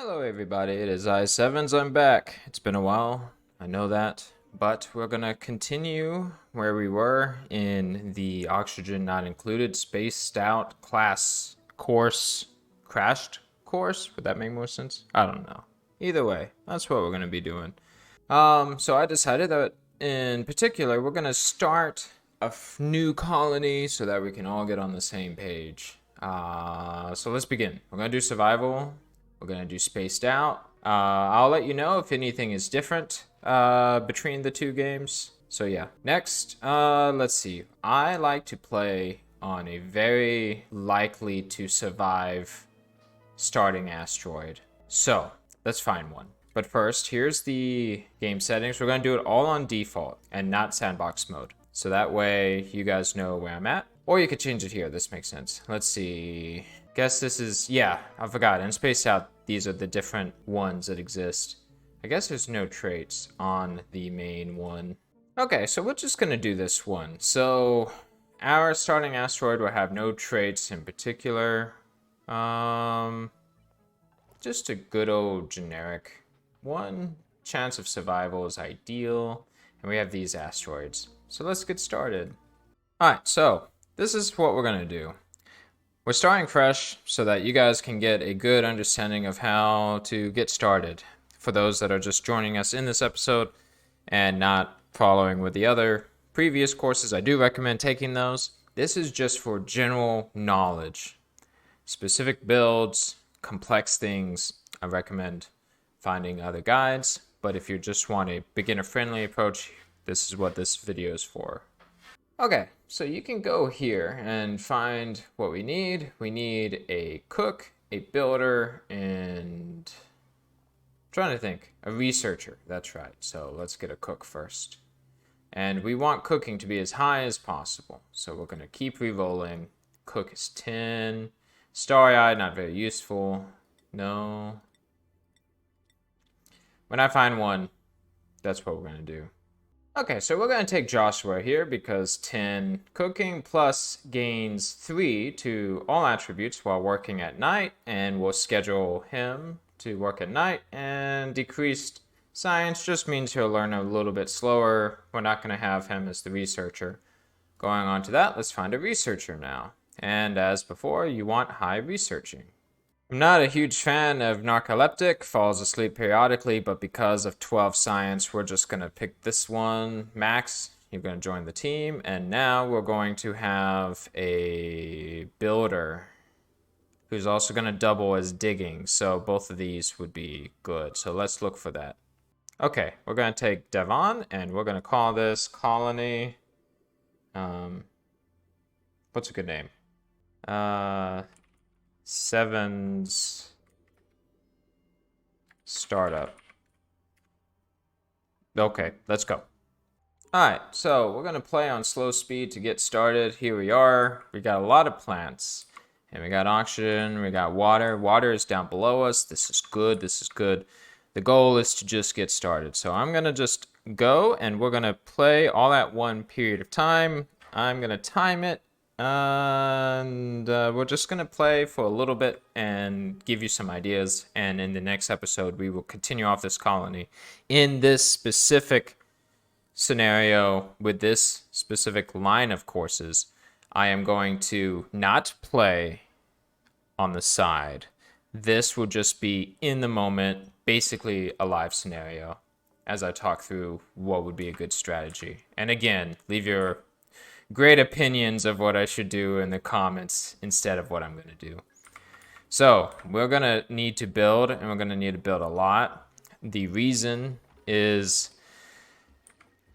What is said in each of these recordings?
Hello everybody, it is I7s, I'm back. It's been a while, I know that, but we're gonna continue where we were in the oxygen not included spaced out class course, crashed course. Would that make more sense? I don't know. Either way, that's what we're gonna be doing. So I decided that in particular we're gonna start a new colony so that we can all get on the same page. So let's begin. We're gonna do survival. We're gonna do spaced out. I'll let you know if anything is different between the two games. So yeah. Next, let's see. I like to play on a very likely to survive starting asteroid. So let's find one. But first, here's the game settings. We're gonna do it all on default and not sandbox mode. So that way you guys know where I'm at. Or you could change it here. This makes sense. Let's see. Guess this is, yeah, I forgot. In Spaced Out, these are the different ones that exist. I guess there's no traits on the main one. Okay, so we're just gonna do this one. So our starting asteroid will have no traits in particular. Just a good old generic one. Chance of survival is ideal. And we have these asteroids. So let's get started. Alright, so this is what we're gonna do. We're starting fresh so that you guys can get a good understanding of how to get started. For those that are just joining us in this episode and not following with the other previous courses, I do recommend taking those. This is just for general knowledge. Specific builds, complex things, I recommend finding other guides. But if you just want a beginner-friendly approach, this is what this video is for. Okay, so you can go here and find what we need. We need a cook, a builder, and I'm trying to think, a researcher. That's right. So let's get a cook first. And we want cooking to be as high as possible. So we're going to keep re-rolling. Cook is 10. Starry-eyed, not very useful. No. When I find one, that's what we're going to do. Okay, so we're going to take Joshua here because 10 cooking plus gains 3 to all attributes while working at night, and we'll schedule him to work at night, and decreased science just means he'll learn a little bit slower. We're not going to have him as the researcher. Going on to that, let's find a researcher now. And as before, you want high researching. I'm not a huge fan of narcoleptic, falls asleep periodically, but because of 12 science, we're just going to pick this one. Max, you're going to join the team. And now we're going to have a builder who's also going to double as digging. So both of these would be good. So let's look for that. Okay, we're going to take Devon, and we're going to call this colony. What's a good name? Sevens startup. Okay, let's go. Alright, so we're going to play on slow speed to get started. Here we are. We got a lot of plants. And we got oxygen, we got water. Water is down below us. This is good, this is good. The goal is to just get started. So I'm going to just go, and we're going to play all at one period of time. I'm going to time it. And we're just going to play for a little bit and give you some ideas. And in the next episode, we will continue off this colony. In this specific scenario, with this specific line of courses, I am going to not play on the side. This will just be in the moment, basically a live scenario, as I talk through what would be a good strategy. And again, leave your great opinions of what I should do in the comments instead of what I'm going to do. So we're going to need to build, and we're going to need to build a lot. The reason is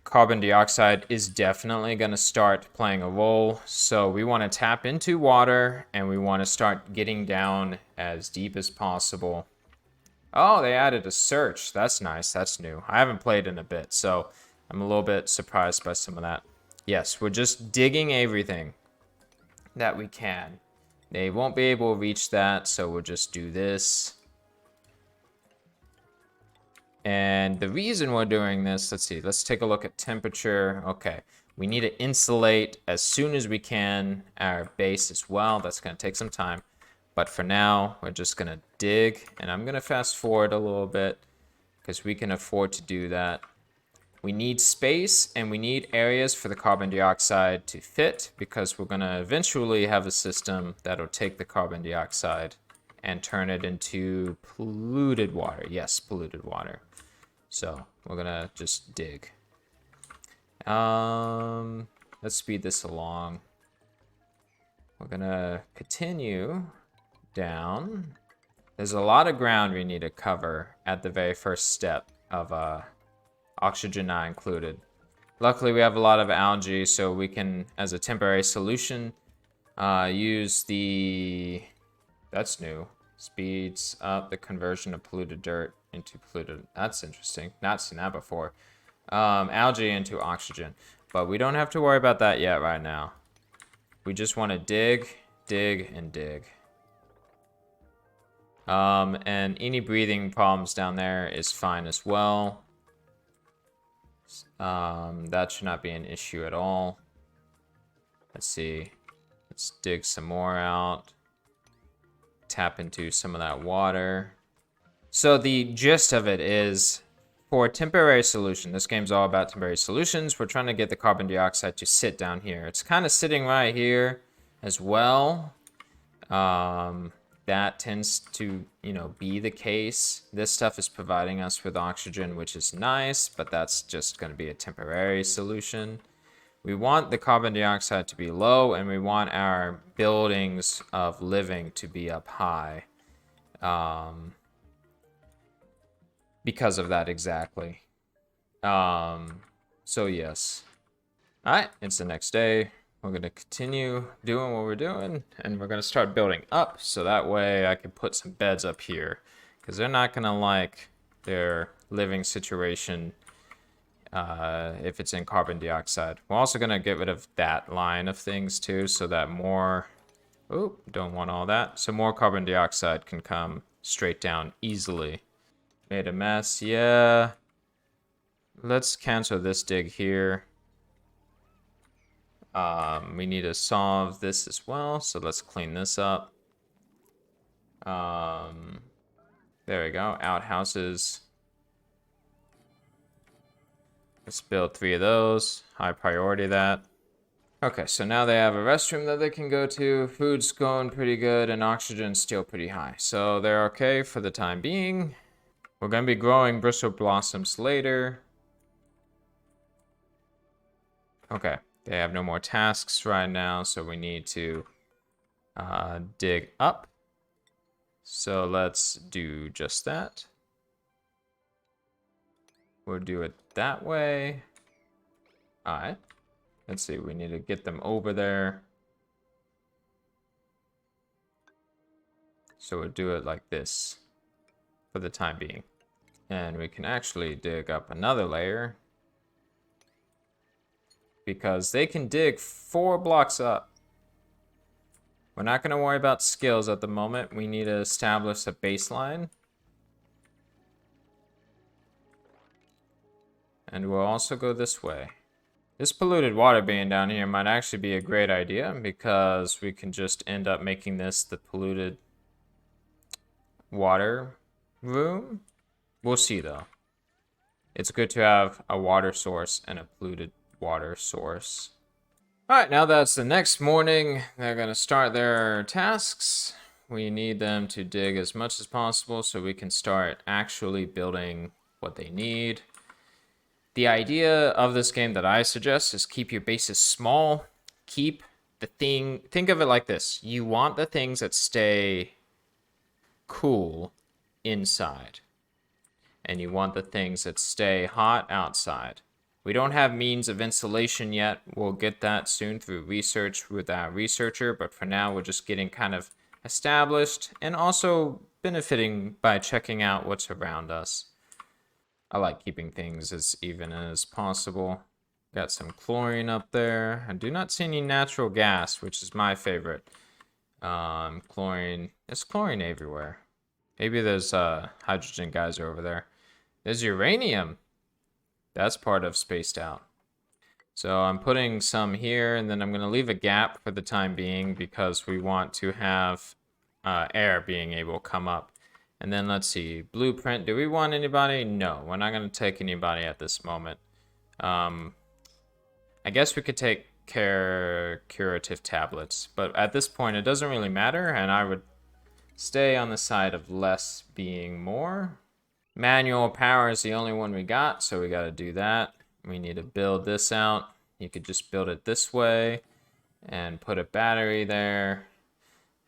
carbon dioxide is definitely going to start playing a role. So we want to tap into water, and we want to start getting down as deep as possible. Oh, they added a search. That's nice. That's new. I haven't played in a bit, so I'm a little bit surprised by some of that. Yes, we're just digging everything that we can. They won't be able to reach that, so we'll just do this. And the reason we're doing this, let's see, let's take a look at temperature. Okay, we need to insulate as soon as we can our base as well. That's going to take some time. But for now, we're just going to dig. And I'm going to fast forward a little bit because we can afford to do that. We need space and we need areas for the carbon dioxide to fit because we're going to eventually have a system that'll take the carbon dioxide and turn it into polluted water. Yes, polluted water. So we're going to just dig. Let's speed this along. We're going to continue down. There's a lot of ground we need to cover at the very first step of oxygen not included. Luckily, we have a lot of algae, so we can, as a temporary solution, use the... That's new. Speeds up the conversion of polluted dirt into polluted... That's interesting. Not seen that before. Algae into oxygen. But we don't have to worry about that yet right now. We just want to dig, dig, and dig. And any breathing problems down there is fine as well. That should not be an issue at all. Let's see. Let's dig some more out. Tap into some of that water. So the gist of it is, for a temporary solution, this game's all about temporary solutions. We're trying to get the carbon dioxide to sit down here. It's kind of sitting right here as well. That tends to, be the case. This stuff is providing us with oxygen, which is nice, but that's just going to be a temporary solution. We want the carbon dioxide to be low, and we want our buildings of living to be up high. Because of that exactly. So yes. All right, it's the next day. We're going to continue doing what we're doing, and we're going to start building up, so that way I can put some beds up here, because they're not going to like their living situation if it's in carbon dioxide. We're also going to get rid of that line of things too, so that more... Oh, don't want all that. So more carbon dioxide can come straight down easily. Made a mess, yeah. Let's cancel this dig here. We need to solve this as well, so let's clean this up. There we go, outhouses. Let's build 3 of those, high priority that. Okay, so now they have a restroom that they can go to, food's going pretty good, and oxygen's still pretty high. So they're okay for the time being. We're gonna be growing bristle blossoms later. Okay. They have no more tasks right now, so we need to dig up. So let's do just that. We'll do it that way. All right. Let's see, we need to get them over there. So we'll do it like this for the time being. And we can actually dig up another layer, because they can dig 4 blocks up. We're not going to worry about skills at the moment. We need to establish a baseline. And we'll also go this way. This polluted water being down here might actually be a great idea, because we can just end up making this the polluted water room. We'll see though. It's good to have a water source and a polluted water source. All right, now that's the next morning. They're going to start their tasks. We need them to dig as much as possible so we can start actually building what they need. The idea of this game that I suggest is keep your bases small. Keep the thing, think of it like this. You want the things that stay cool inside, and you want the things that stay hot outside. We don't have means of insulation yet. We'll get that soon through research with our researcher, but for now we're just getting kind of established and also benefiting by checking out what's around us. I like keeping things as even as possible. Got some chlorine up there. I do not see any natural gas, which is my favorite. Chlorine. There's chlorine everywhere. Maybe there's hydrogen geyser over there. There's uranium. That's part of spaced out. So I'm putting some here, and then I'm going to leave a gap for the time being because we want to have air being able to come up. And then let's see, blueprint. Do we want anybody? No, we're not going to take anybody at this moment. I guess we could take curative tablets, but at this point it doesn't really matter, and I would stay on the side of less being more. Manual power is the only one we got, so we got to do that. We need to build this out. You could just build it this way and put a battery there.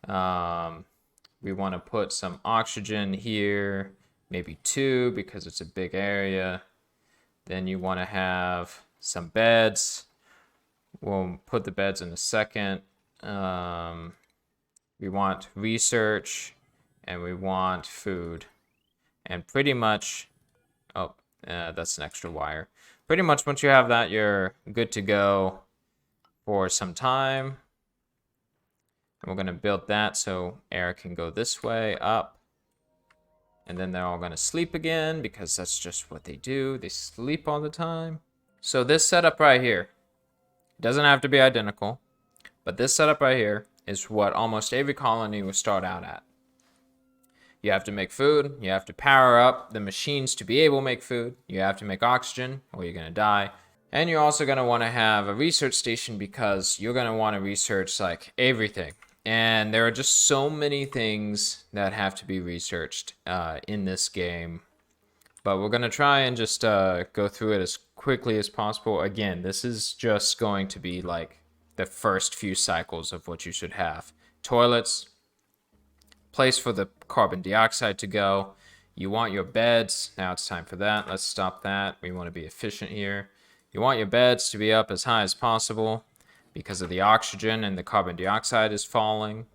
We want to put some oxygen here, maybe 2 because it's a big area. Then you want to have some beds. We'll put the beds in a second. We want research and we want food. And pretty much, that's an extra wire. Pretty much once you have that, you're good to go for some time. And we're going to build that so air can go this way up. And then they're all going to sleep again because that's just what they do. They sleep all the time. So this setup right here, doesn't have to be identical, but this setup right here is what almost every colony will start out at. You have to make food. You have to power up the machines to be able to make food. You have to make oxygen or you're going to die. And you're also going to want to have a research station because you're going to want to research like everything. And there are just so many things that have to be researched in this game. But we're going to try and just go through it as quickly as possible. Again, this is just going to be like the first few cycles of what you should have. Toilets, place for the carbon dioxide to go. You want your beds. Now it's time for that. Let's stop that. We want to be efficient here. You want your beds to be up as high as possible because of the oxygen and the carbon dioxide is falling.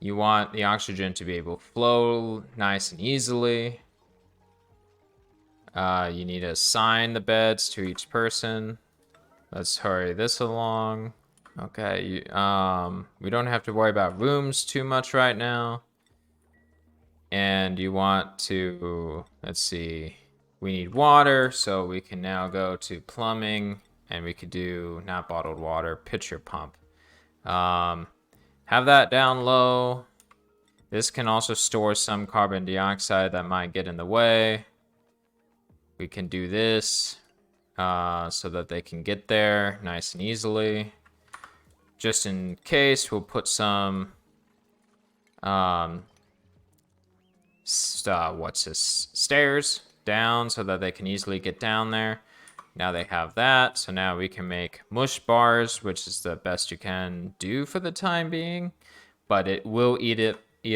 You want the oxygen to be able to flow nice and easily. You need to assign the beds to each person. Let's hurry this along. Okay, we don't have to worry about rooms too much right now. And you want to, let's see, we need water, so we can now go to plumbing, and we could do, not bottled water, pitcher pump. Have that down low. This can also store some carbon dioxide that might get in the way. We can do this so that they can get there nice and easily. Just in case, we'll put some stairs down so that they can easily get down there. Now they have that, so now we can make mush bars, which is the best you can do for the time being, but it will eat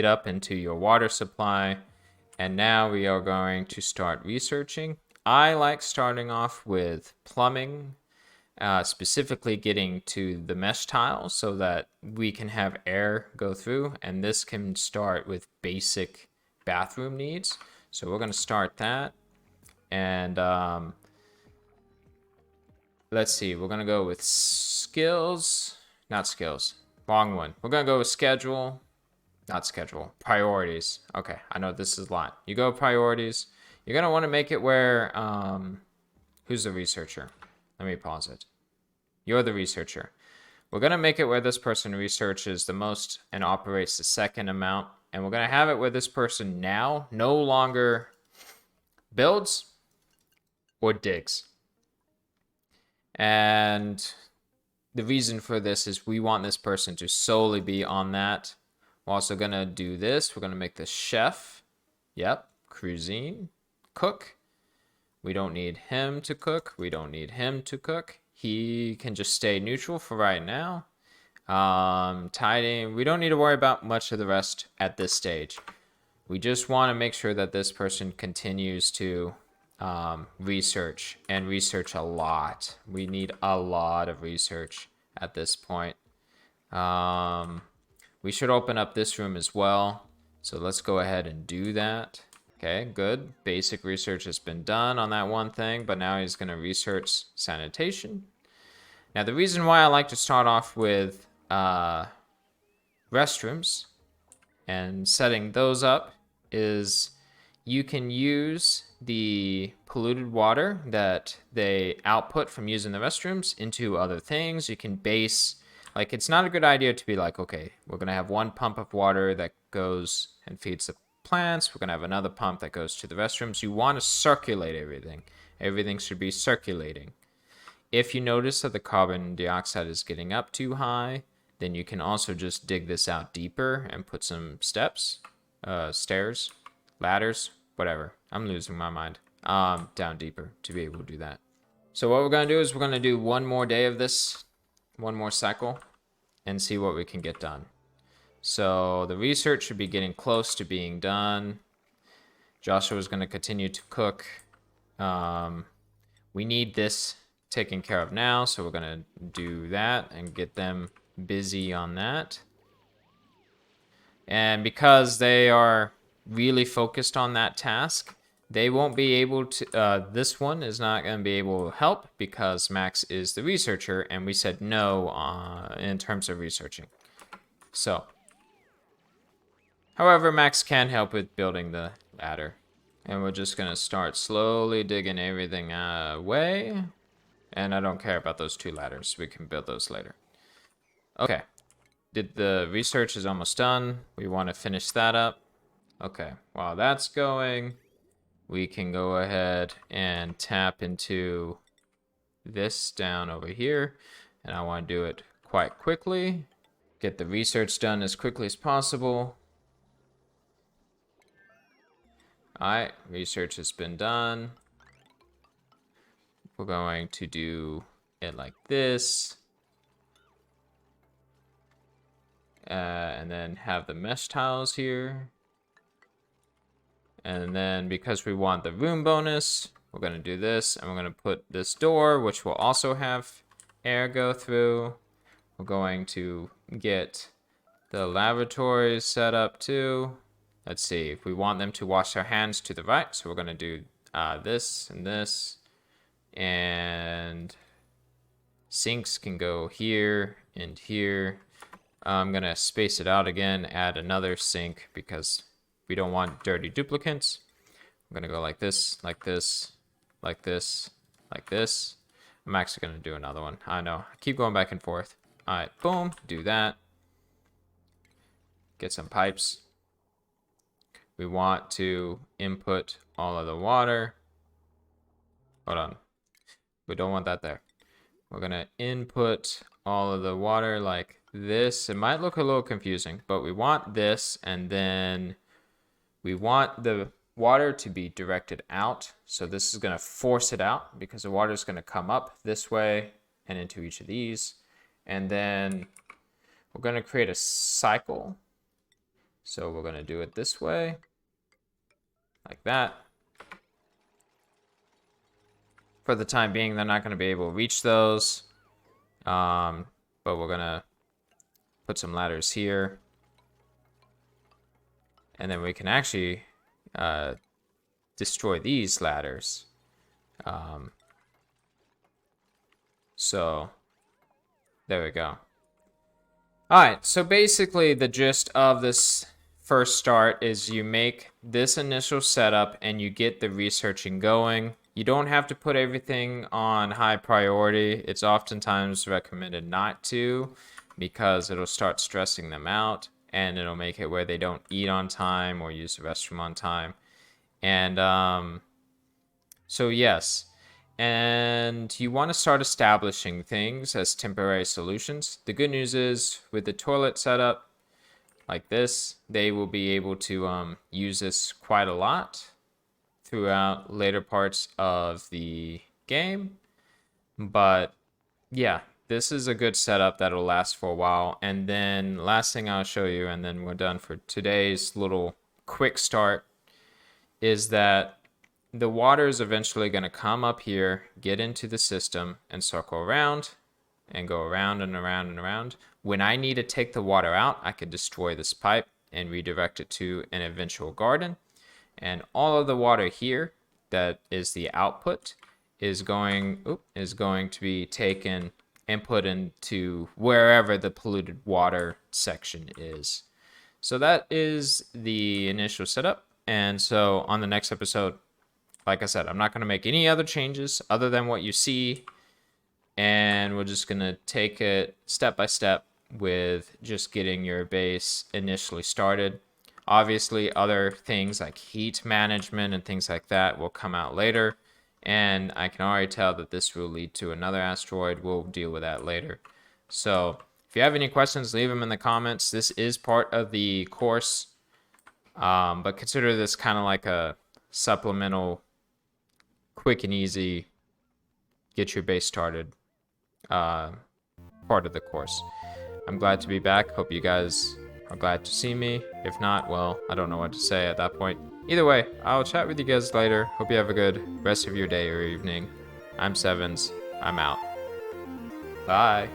up into your water supply. And now we are going to start researching. I like starting off with plumbing, specifically getting to the mesh tiles so that we can have air go through, and this can start with basic bathroom needs. So we're going to start that, and let's see, we're going to go with skills, not skills, wrong one. We're going to go with schedule, not schedule, priorities. Okay, I know this is a lot. You go priorities. You're going to want to make it where, who's the researcher? Let me pause it. You're the researcher. We're going to make it where this person researches the most and operates the second amount. And we're going to have it where this person now no longer builds or digs. And the reason for this is we want this person to solely be on that. We're also going to do this. We're going to make this chef. Yep. Cuisine. Cook. We don't need him to cook. We don't need him to cook. He can just stay neutral for right now. Tidying. We don't need to worry about much of the rest at this stage. We just want to make sure that this person continues to research and research a lot. We need a lot of research at this point. We should open up this room as well. So let's go ahead and do that. Okay, good. Basic research has been done on that one thing, but now he's going to research sanitation. Now, the reason why I like to start off with restrooms and setting those up is you can use the polluted water that they output from using the restrooms into other things. You can base Like, it's not a good idea to be like, okay, we're going to have one pump of water that goes and feeds the plants. We're going to have another pump that goes to the restrooms. You want to circulate everything. Everything should be circulating. If you notice that the carbon dioxide is getting up too high, then you can also just dig this out deeper and put some steps, stairs, ladders, whatever. I'm losing my mind. Down deeper to be able to do that. So what we're going to do is we're going to do one more day of this, one more cycle, and see what we can get done. So the research should be getting close to being done. Joshua is going to continue to cook. We need this taken care of now, so we're going to do that and get them busy on that. And because they are really focused on that task, they won't be able to, this one is not going to be able to help because Max is the researcher, and we said no in terms of researching. So, however, Max can help with building the ladder. And we're just going to start slowly digging everything away. And I don't care about those 2 ladders. We can build those later. Okay. The research is almost done. We want to finish that up. Okay. While that's going, we can go ahead and tap into this down over here. And I want to do it quite quickly. Get the research done as quickly as possible. Alright, research has been done. We're going to do it like this. And then have the mesh tiles here. And then because we want the room bonus, we're going to do this. And we're going to put this door, which will also have air go through. We're going to get the lavatories set up too. Let's see, if we want them to wash their hands to the right, so we're going to do this and this. And sinks can go here and here. I'm going to space it out again, add another sink because we don't want dirty duplicants. I'm going to go like this, like this, like this, like this. I'm actually going to do another one. I know, I keep going back and forth. All right, boom, do that. Get some pipes. We want to input all of the water. Hold on. We don't want that there. We're going to input all of the water like this. It might look a little confusing, but we want this, and then we want the water to be directed out. So this is going to force it out because the water is going to come up this way and into each of these. And then we're going to create a cycle. So we're going to do it this way, like that. For the time being, they're not going to be able to reach those. But we're going to put some ladders here. And then we can actually destroy these ladders. So there we go. All right, so basically the gist of this first start is you make this initial setup and you get the researching going. You don't have to put everything on high priority. It's oftentimes recommended not to because it'll start stressing them out and it'll make it where they don't eat on time or use the restroom on time. And so yes, and you want to start establishing things as temporary solutions. The good news is with the toilet setup like this, they will be able to use this quite a lot throughout later parts of the game. But yeah, this is a good setup that'll last for a while. And then last thing I'll show you, and then we're done for today's little quick start, is that the water is eventually going to come up here, get into the system, and circle around, and go around and around and around. When I need to take the water out, I could destroy this pipe and redirect it to an eventual garden. And all of the water here that is the output is going to be taken and put into wherever the polluted water section is. So that is the initial setup. And so on the next episode, like I said, I'm not going to make any other changes other than what you see and we're just going to take it step by step with just getting your base initially started. Obviously, other things like heat management and things like that will come out later, and I can already tell that this will lead to another asteroid. We'll deal with that later. So if you have any questions, leave them in the comments. This is part of the course, but consider this kind of like a supplemental, quick and easy, get your base started part of the course. I'm glad to be back. Hope you guys are glad to see me. If not, well, I don't know what to say at that point. Either way, I'll chat with you guys later. Hope you have a good rest of your day or evening. I'm Sevens. I'm out. Bye.